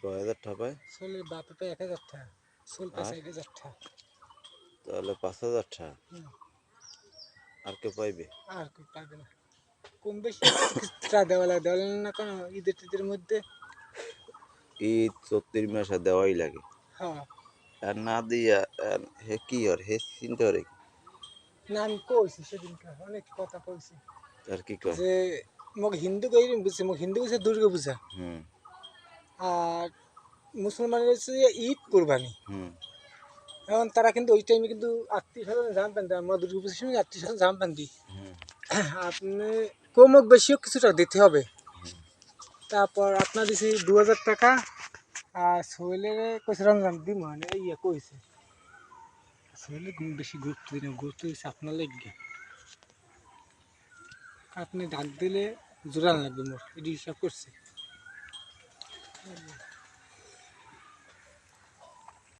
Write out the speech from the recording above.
কয় হাজার টাকা পায়? সোলের বাপে পায় 1,000 টাকা, সোল পায় আর 4,000 টাকা। তাহলে 5,000 টাকা। হুম, আর কে পাইবে? আর কেউ পাবে না। কম বেশি কিছু কিছু টাকা দেওয়া লাগে, দেওয়া লাগে না কোনো ঈদের টিদের মধ্যে। ঈদ 34 মাসে দেওয়াই লাগে। হ্যাঁ, আর না দিয়া আর হে কি আর হে চিন্তা করে কি? না আমি কইছি সেদিনকে অনেক কথা কইছি আর কি কয়? যে মোক হিন্দু কইরিম বুঝছে, মোক হিন্দু বুঝছে দুর্গা পূজা, হুম আর মুসলমানের হচ্ছে যে ঈদ কোরবানি। হুম এখন তারা কিন্তু ওই টাইমে কিন্তু আত্মীয় স্বজন জাম পান দেয়, আমরা দুর্গা পুজোর সময় আত্মীয় স্বজন জাম পান দিই। হুম আপনি কমক বেশিও কিছুটা দিতে হবে। হুম। তারপর আপনার দিছি 2,000 টাকা, আর সোহেলের কইছে রমজান দিই মানে ইয়ে কইছে সোহেলের বেশি গুরুত্ব দিন, গুরুত্ব দিচ্ছে আপনার লেগে। আপনি ডাক দিলে জোরান লাগবে মোর এটি হিসাব করছে।